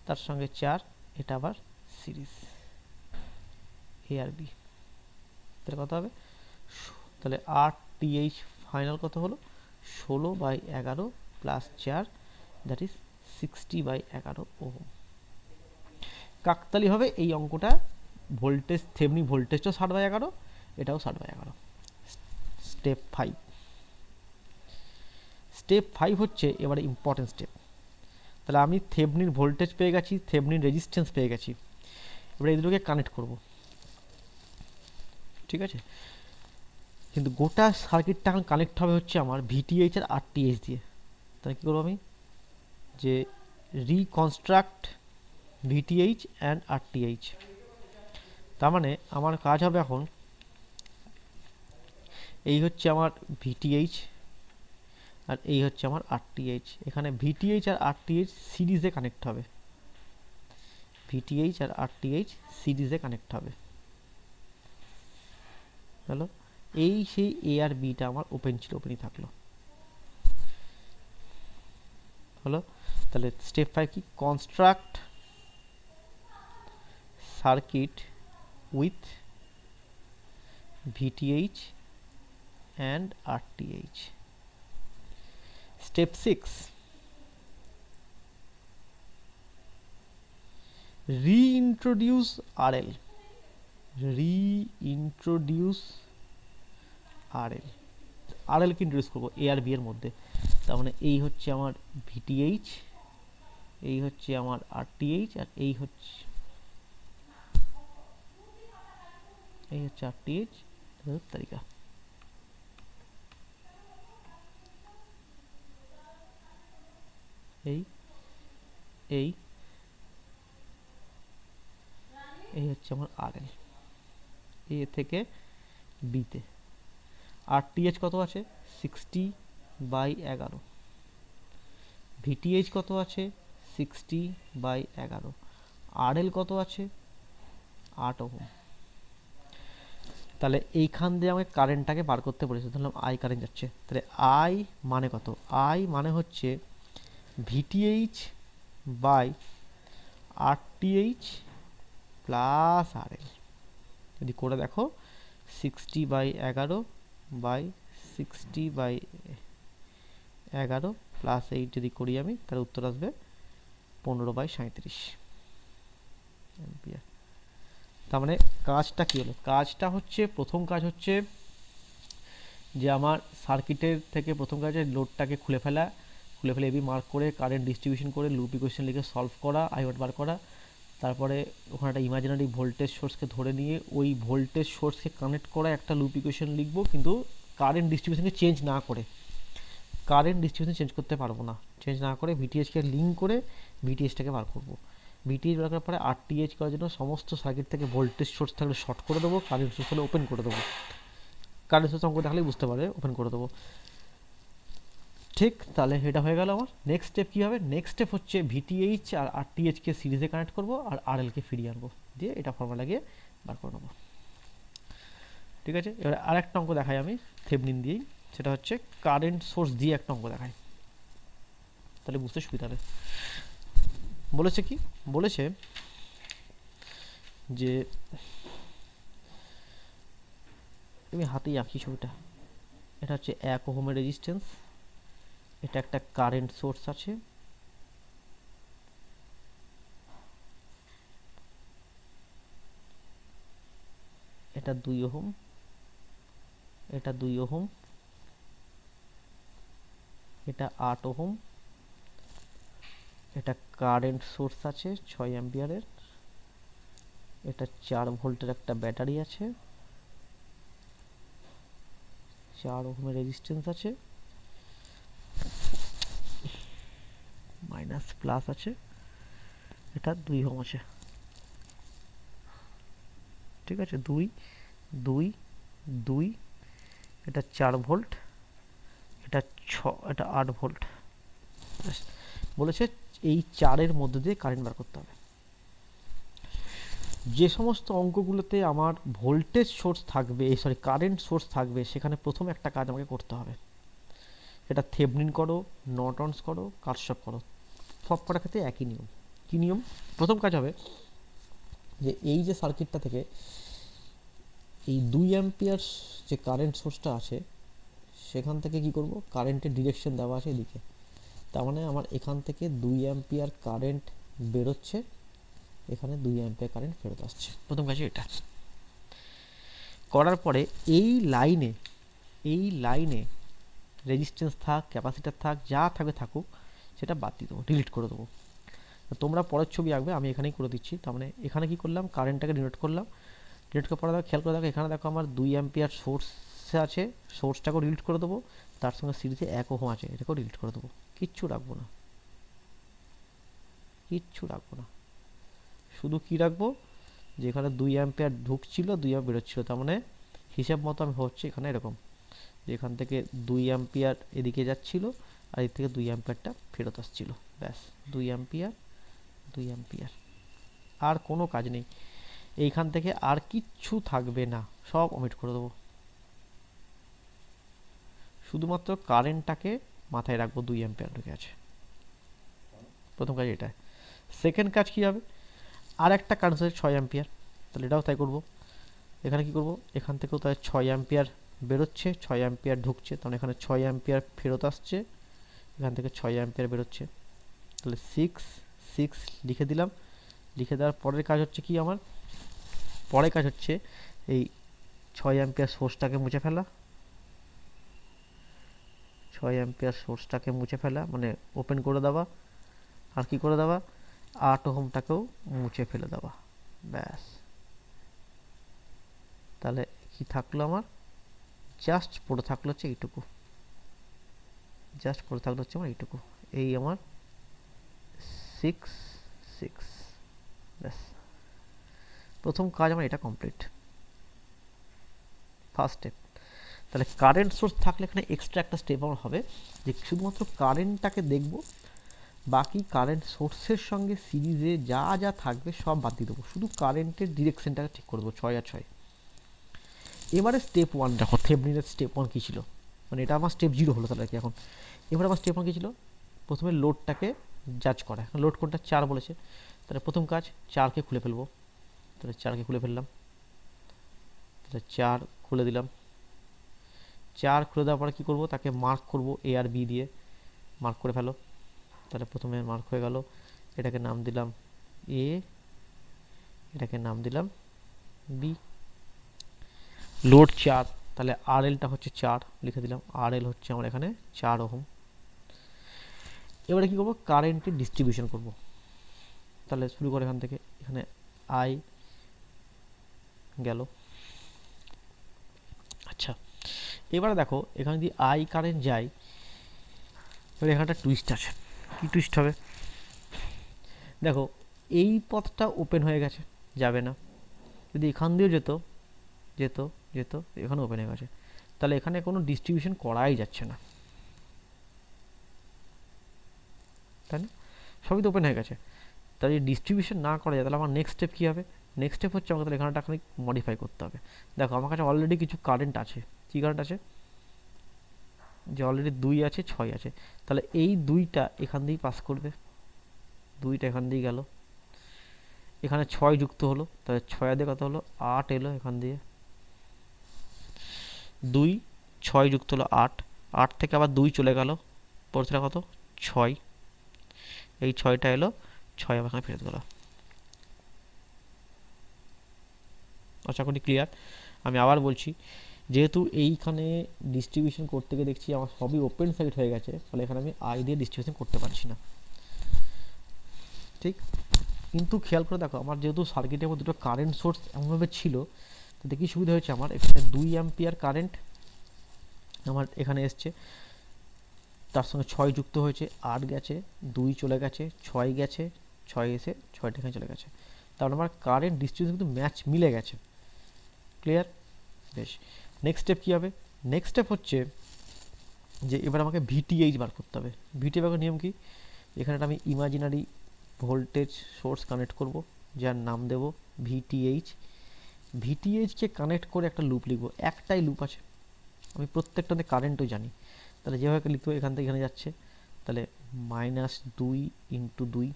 তার সঙ্গে 4, এটা আবার সিরিজ এ আর বি। তাহলে কত হবে, তাহলে আর টিএইচ ফাইনাল কত হলো, 16/11 প্লাস 4 দ্যাট ইজ 60/11 ওহম। কাকতালিভাবে এই অঙ্কটা ভোল্টেজ, থেভেনিন ভোল্টেজটাও 60/11, এটাও 60/11। স্টেপ 5, স্টেপ 5 হচ্ছে এবারে ইম্পর্টেন্ট স্টেপ। তাহলে আমি থেভেনিন ভোল্টেজ পেয়ে গেছি, থেভেনিন রেজিস্ট্যান্স পেয়ে গেছি, এবারে এই দুটোকে কানেক্ট করব, ঠিক আছে। কিন্তু গোটা সার্কিটটা এখন কানেক্ট হবে হচ্ছে আমার ভিটিএইচ আর আরটিএইচ দিয়ে। তাহলে কী করবো আমি, যে রিকনস্ট্রাক্ট ভিটিএইচ অ্যান্ড আরটিএইচ। তার মানে আমার কাজ হবে এখন, এই হচ্ছে আমার ভিটিএইচ আর এই হচ্ছে আমার আরটিএইচ। এখানে ভিটিএইচ আর আরটিএইচ সিরিজে কানেক্ট হবে, ভিটিএইচ আর আরটিএইচ সিরিজে কানেক্ট হবে, হলো। এই সেই এ আর বিটা আমার ওপেন ছিল, ওপেনই থাকলো, হলো। তাহলে স্টেপ 5 কি, construct circuit with VTH and RTH. Step 6, reintroduce RL, reintroduce RL, RL কে ইন্ট্রোডিউস করবো এ আর বি এর মধ্যে। তার মানে এই হচ্ছে আমার ভিটিএইচ, এই হচ্ছে আমার আরটিএইচ, আর এই হচ্ছে আরটিএইচ তালিকা। এই এই এই হচ্ছে আমার আরএল, এ থেকে বিতে। আরটিএইচ কত আছে, 60/11, ভিটিএইচ কত আছে, 60/11, আরএল কত আছে, 8 ওহম। তাহলে এইখান দিয়ে আমাকে কারেন্টটাকে বার করতে বলেছে, ধরলাম আই কারেন্ট যাচ্ছে। তাহলে আই মানে কত, আই মানে হচ্ছে ভিটিএইচ বাই আরটিএইচ প্লাস আরএল। যদি করে দেখো 60/11 প্লাস 8 যদি করি আমি, তাহলে উত্তর আসবে 15/37 অ্যাম্পিয়ার। তার মানে কাজটা কি হলো? কাজটা হচ্ছে, প্রথম কাজ হচ্ছে যে আমার সার্কিটের থেকে প্রথম কাজে লোডটাকে খুলে ফেলে এবি মার্ক করে কারেন্ট ডিস্ট্রিবিউশন করে লুপ ইকুয়েশন লিখে সলভ করা, আই ওয়াট বার করা। তারপরে ওখানে একটা ইমাজিনারি ভোল্টেজ সোর্সকে ধরে নিয়ে ওই ভোল্টেজ সোর্সকে কানেক্ট করা একটা লুপ ইকুয়েশন লিখবো, কিন্তু কারেন্ট ডিস্ট্রিবিউশনকে চেঞ্জ না করে। কারেন্ট ডিস্ট্রিবিউশন চেঞ্জ করতে পারবো না, চেঞ্জ না করে ভিটিএইচকে লিঙ্ক করে ভিটিএইচটাকে বার করবো। ভিটিএইচ বার করার পরে আরটিএইচ করার জন্য সমস্ত সার্কিট থেকে ভোল্টেজ সোর্স থাকলে শর্ট করে দেবো, কারেন্ট সোর্স হলে ওপেন করে দেবো। কারেন্ট সোর্স অঙ্ক দেখালেই বুঝতে পারবে, ওপেন করে দেবো। ঠিক, তাহলে এটা হয়ে গেল আমার। নেক্সট স্টেপ কী হবে? নেক্সট স্টেপ হচ্ছে ভিটিএইচ আর আরটিএইচকে সিরিজে কানেক্ট করবো আর আরএলকে ফিরিয়ে আনবো, দিয়ে এটা ফর্মুলা লাগিয়ে বার করে নেবো। ঠিক আছে, এবার আরেকটা অঙ্ক দেখাই আমি থেভনিন দিয়েই, সেটা হচ্ছে কারেন্ট সোর্স দিয়ে একটা অঙ্ক দেখাই, তাহলে বুঝতে সুবিধা হবে। বলেছে কি? বলেছে যে আমি হাতেই আঁকি ছবিটা। এটা হচ্ছে 1 ওহমের রেজিস্ট্যান্স, এটা একটা কারেন্ট সোর্স আছে, এটা 2 ওহম, এটা 2 ওহম, এটা 8 ওহম, এটা কারেন্ট সোর্স আছে 6 অ্যাম্পিয়ারের, এটা 4 ভোল্টের একটা ব্যাটারি আছে, 4 ওহমের রেজিস্ট্যান্স আছে, মাইনাস প্লাস আছে, এটা 2 ওহম আছে। ঠিক আছে, 2 2 2, এটা 4 ভোল্ট, এটা 6, এটা 8 ভোল্ট। বলেছে এই 4-এর মধ্যে দিয়ে কারেন্ট বার করতে হবে। যে সমস্ত অঙ্কগুলোতে আমার ভোল্টেজ সোর্স থাকবে, সরি কারেন্ট সোর্স থাকবে, সেখানে প্রথম একটা কাজ আমাকে করতে হবে। এটা থেভনিন করো, নর্টনস করো, কারশফ করো, সব কটার ক্ষেত্রে একই নিয়ম। কী নিয়ম? প্রথম কাজ হবে যে এই যে সার্কিটটা থেকে এই 2 অ্যাম্পিয়ার যে কারেন্ট সোর্সটা আছে, সেখান থেকে কি করব? কারেন্টের ডিরেকশন দেওয়া আছে এদিকে, তার মানে আমার এখান থেকে 2 অ্যাম্পিয়ার কারেন্ট বেরোচ্ছে, এখানে 2 অ্যাম্পিয়ার কারেন্ট ফেরত আসছে। প্রথম কাজ এটা করার পরে এই লাইনে রেজিস্ট্যান্স থাক, ক্যাপাসিটার থাক, যা থাকবে থাকুক, সেটা বাদ দিয়ে দেবো, ডিলিট করে দেবো। তোমরা পরের ছবি আঁকবে, আমি এখানেই করে দিচ্ছি। তার মানে এখানে কি করলাম? কারেন্টটাকে ডিনোট করলাম, ডিলিট করার পরে দেখো, খেয়াল করে দেখো, এখানে দেখো আমার 2 অ্যাম্পিয়ার সোর্স আছে, সোর্সটাকেও ডিলিট করে দেবো, তার সঙ্গে সিরিজে 1 ওহম আছে, এটাকেও ডিলিট করে দেবো, কিচ্ছু রাখবো না, কিচ্ছু রাখবো না। শুধু কি রাখবো? যে এখানে 2 অ্যাম্পিয়ার ঢুকছিল, 2 অ্যাম্পিয়ার বেরোচ্ছিল, তার মানে হিসাব মতো আমি হচ্ছে এখানে এরকম, যে এখান থেকে 2 অ্যাম্পিয়ার এদিকে যাচ্ছিল আর এর থেকে 2 অ্যাম্পিয়ারটা ফেরত আসছিল, ব্যাস। 2 অ্যাম্পিয়ার, 2 অ্যাম্পিয়ার, আর কোনো কাজ নেই। এইখান থেকে আর কিচ্ছু থাকবে না, সব ওমিট করে দেবো, শুধুমাত্র কারেন্টটাকে মাথায় রাখবো 2 অ্যাম্পিয়ার ঢুকে আছে। প্রথম কাজ এটা। সেকেন্ড কাজ কী হবে? আর একটা কারেন্ট আছে 6 অ্যাম্পিয়ার, তাহলে এটাও তাই করব। এখানে কি করব? এখান থেকেও তাই 6 অ্যাম্পিয়ার বেরোচ্ছে, 6 অ্যাম্পিয়ার ঢুকছে, তাহলে এখানে 6 অ্যাম্পিয়ার ফেরত আসছে, এখান থেকে 6 অ্যাম্পিয়ার বেরোচ্ছে, তাহলে 6 লিখে দিলাম। লিখে দেওয়ার পরের কাজ হচ্ছে কি আমার? পরের কাজ হচ্ছে এই 6 অ্যাম্পিয়ার সোর্সটাকে মুছে ফেলা, 6 অ্যাম্পিয়ার সোর্সটাকে মুছে ফেলা মানে ওপেন করে দেওয়া, আর কি করে দেওয়া? 8 ওহমটাকেও মুছে ফেলে দেওয়া, ব্যাস। তাহলে কি থাকলো আমার? জাস্ট পড়ে থাকলো হচ্ছে এইটুকু, জাস্ট পড়ে থাকলো হচ্ছে আমার এইটুকু, এই আমার 6 ব্যাস। প্রথম কাজ আমার এটা কমপ্লিট, ফার্স্ট স্টেপ। তাহলে কারেন্ট সোর্স থাকলে এখানে এক্সট্রা একটা স্টেপ আমার হবে, যে শুধুমাত্র কারেন্টটাকে দেখব, বাকি কারেন্ট সোর্সের সঙ্গে সিরিজে যা যা থাকবে সব বাদ দিয়ে দেবো, শুধু কারেন্টের ডিরেকশনটাকে ঠিক করে দেবো, 6 আর 6। এবারে স্টেপ 1 দেখো, থেভনিনের স্টেপ 1 কী ছিল, মানে এটা আমার স্টেপ 0 হলো তাহলে কি এখন। এবারে আমার স্টেপ 1 কী ছিল? প্রথমে লোডটাকে জাজ করা, লোড কোনটা? 4 বলেছে, তাহলে প্রথম কাজ 4কে খুলে ফেলবো, তাহলে 4কে খুলে ফেললাম, তাহলে 4 খুলে দিলাম। 4 খুলে দেওয়ার পরে কী করবো, তাকে মার্ক করব এ আর বি দিয়ে। মার্ক করে ফেলো। তাহলে প্রথমে মার্ক হয়ে গেল, এটাকে নাম দিলাম এ, এটাকে নাম দিলাম বি। লোড 4, তাহলে আর এলটা হচ্ছে 4 লিখে দিলাম। আর এল হচ্ছে আমার এখানে 4 ওহম। এবারে কি করবো, কারেন্টের ডিস্ট্রিবিউশন করব। তাহলে শুরু করে এখান থেকে, এখানে আই গেল। আচ্ছা, এবারে দেখো এখানে যদি আই কারেন্ট যায়, এবার এখানে একটা টুইস্ট আছে। কি টুইস্ট হবে, দেখো এই পথটা ওপেন হয়ে গেছে, যাবে না। যদি এখান দিয়েও যেত যেত যেত, এখানে ওপেন হয়ে গেছে, তাহলে এখানে কোনো ডিস্ট্রিবিউশন করাই যাচ্ছে না, তাই না? সবই তো ওপেন হয়ে গেছে। তাহলে ডিস্ট্রিবিউশন না করা যায়, তাহলে আমার নেক্সট স্টেপ কী হবে? নেক্সট স্টেপ হচ্ছে আমাকে তাহলে এখানটা খানিক মডিফাই করতে হবে। দেখো আমার কাছে অলরেডি কিছু কারেন্ট আছে। কী কারেন্ট আছে? যে অলরেডি 2 আছে, 6 আছে। তাহলে এই 2টা এখান দিয়েই পাস করবে, 2টা এখান দিয়ে গেল, এখানে 6 যুক্ত হলো, তাহলে 6 দিয়ে কত হলো, 8 এলো এখান দিয়ে। 2 6 যুক্ত হলো 8, 8 থেকে আবার 2 চলে গেল, পড়ছিল কত, 6। এই 6টা এলো, 6 আবার এখানে ফেরত গেল। আশা করি ক্লিয়ার। আমি আবার বলছি, যেহেতু এইখানে ডিস্ট্রিবিউশন করতে গিয়ে দেখছি আমার সবই ওপেন সাইড হয়ে গেছে, ফলে এখানে আমি আই দিয়ে ডিস্ট্রিবিউশন করতে পারছি না, ঠিক। কিন্তু খেয়াল করে দেখো, আমার যেহেতু সার্কিটের মধ্যে দুটো কারেন্ট সোর্স এমনভাবে ছিল, তাতে কি সুবিধা হয়েছে, আমার এখানে 2 অ্যাম্পিয়ার কারেন্ট আমার এখানে এসছে, তার সঙ্গে 6 যুক্ত হয়েছে, 8 গেছে, 2 চলে গেছে, 6 গেছে, 6 এসে 6টা এখানে চলে গেছে। তাহলে আমার কারেন্ট ডিস্ট্রিবিউশন কিন্তু ম্যাচ মিলে গেছে। ক্লিয়ার? বেশ। নেক্সট স্টেপ কী হবে? নেক্সট স্টেপ হচ্ছে যে এবার আমাকে ভিটিএইচ বার করতে হবে। ভিটিএইচ নিয়ম কি, এখানে আমি ইমাজিনারি ভোল্টেজ সোর্স কানেক্ট করব, যার নাম দেব ভিটিএইচ। ভিটিএইচকে কানেক্ট করে একটা লুপ লিখব, একটাই লুপ আছে, আমি প্রত্যেকটাতে কারেন্টও জানি। তাহলে যেভাবে লিখবো, এখান থেকে এখানে যাচ্ছে, তাহলে -2 × 2,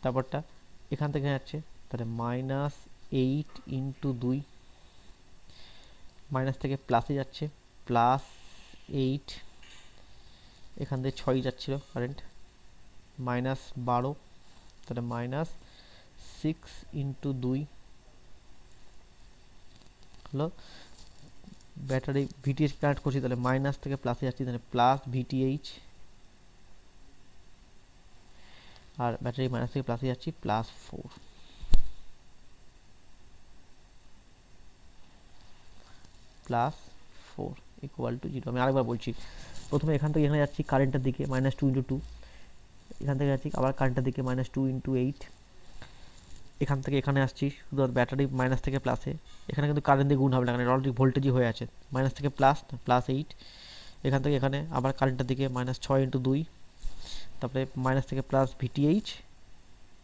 তারপরটা এখান থেকে যাচ্ছে, তাহলে -8 × 2, মাইনাস থেকে প্লাসে যাচ্ছে, +8, এখান থেকে 6 যাচ্ছিল কারেন্ট, -12, তাহলে -6 × 2 হলো। ব্যাটারি ভিটিএইচ কানেক্ট করছি, তাহলে মাইনাস থেকে প্লাসে যাচ্ছি, তাহলে প্লাস ভিটিএইচ, আর ব্যাটারি মাইনাস থেকে প্লাসে যাচ্ছি, +4, +4 = 0। আমি আরেকবার বলছি, প্রথমে এখান থেকে এখানে যাচ্ছি কারেন্টের দিকে, -2 × 2, এখান থেকে যাচ্ছি আবার কারেন্টের দিকে, -2 × 8, এখান থেকে এখানে আসছি শুধু ব্যাটারি মাইনাস থেকে প্লাসে, এখানে কিন্তু কারেন্ট দিয়ে গুণ হবে না, কারণ অলরেডি ভোল্টেজই হয়ে আছে, মাইনাস থেকে প্লাস, +8, এখান থেকে এখানে আবার কারেন্টের দিকে, -6 × 2, তারপরে মাইনাস থেকে প্লাস ভিটিএইচ,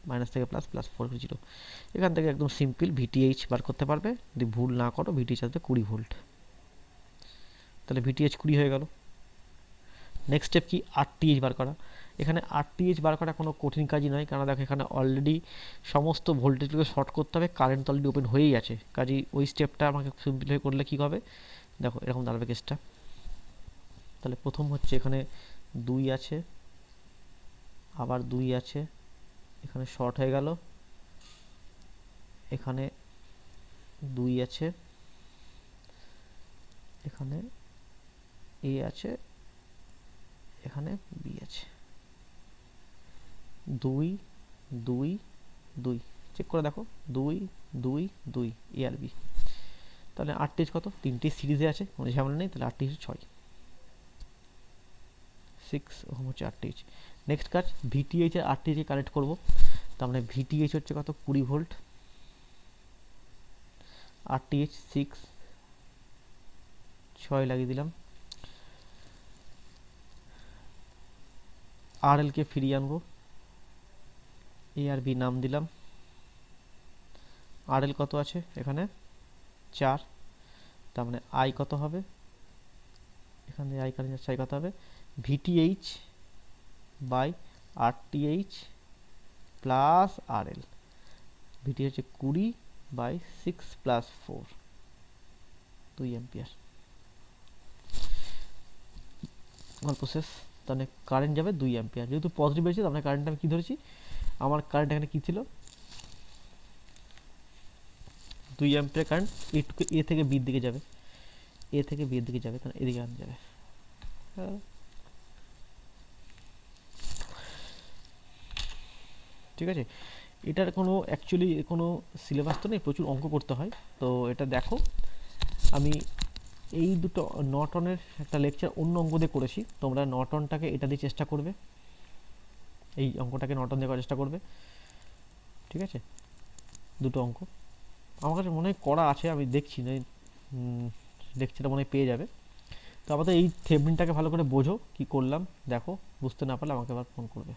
মাইনাস থেকে প্লাস, +4 0। এখান থেকে একদম সিম্পল ভিটিএইচ বার করতে পারবে, যদি ভুল না করো। ভিটিএইচ আসবে 20 ভোল্ট, তাহলে ভিটিএইচ 20 হয়ে গেল। নেক্সট স্টেপ কি, আরটিএইচ বার করা। এখানে আরটিএইচ বার করা কোনো কঠিন কাজই নয়, কারণ দেখো এখানে অলরেডি সমস্ত ভোল্টেজগুলো শর্ট করতে হবে, কারেন্ট অলরেডি ওপেন হয়েই আছে, কাজেই ওই স্টেপটা আমাকে সিম্পল হয়ে করলে কী হবে, দেখো এরকম দাঁড়াবে কেসটা। তাহলে প্রথম হচ্ছে এখানে 2 আছে, আবার 2 আছে, এখানে শর্ট হয়ে গেল, এখানে 2 আছে, এখানে এ আছে, এখানে বি আছে, 2 2 2, চেক করে দেখো, 2 2 2, এ আর বি। তাহলে আরটিএইচ কত, 3টে সিরিজে আছে, কোনো ঝামেলা নেই, তাহলে আরটিএইচ 6 ওহম হচ্ছে আরটিএইচ। নেক্সট কাজ, ভিটিএইচ আর আরটিএইচ কানেক্ট করব, তার মানে ভিটিএইচ হচ্ছে কত, 20 ভোল্ট, আরটিএইচ 6 লাগিয়ে দিলাম। আরএল কে ফিরিয়ে আনবো, এ আর বি নাম দিলাম। আরএল কত আছে এখানে, 4, তার মানে আই কত হবে, এখানে আই কারেন্ট যাচ্ছে, আই কত হবে, ভিটিএইচ বাই আরটিএইচ প্লাস আরএল। ভিটি হচ্ছে 20/6+4, 2 অ্যাম্পিয়ার। অল্প শেষ। তাহলে কারেন্ট যাবে 2 অ্যাম্পিয়ার। যেহেতু পজিটিভ বেরিয়েছে তার মানে কারেন্ট আমি কী ধরেছি, আমার কারেন্ট এখানে কী ছিল, 2 অ্যাম্পিয়ার কারেন্ট এ থেকে বির দিকে যাবে, এ থেকে বির দিকে যাবে, তাহলে এদিকে আনা যাবে। ঠিক আছে, এটার কোনো অ্যাকচুয়ালি কোনো সিলেবাস তো নেই, প্রচুর অঙ্ক করতে হয়। তো এটা দেখো, আমি এই দুটো নর্টনের একটা লেকচার অন্য অঙ্ক দিয়ে করেছি, তোমরা নর্টনটাকে এটা দিয়ে চেষ্টা করবে, এই অঙ্কটাকে নর্টন দিয়ে করার চেষ্টা করবে। ঠিক আছে, দুটো অঙ্ক আমার কাছে মনে হয় করা আছে, আমি দেখছি না, লেকচারটা মনে হয় পেয়ে যাবে। তো আমাদের এই থেভনিনটাকে ভালো করে বোঝো, কি করলাম দেখো, বুঝতে না পারলে আমাকে আবার ফোন করবে।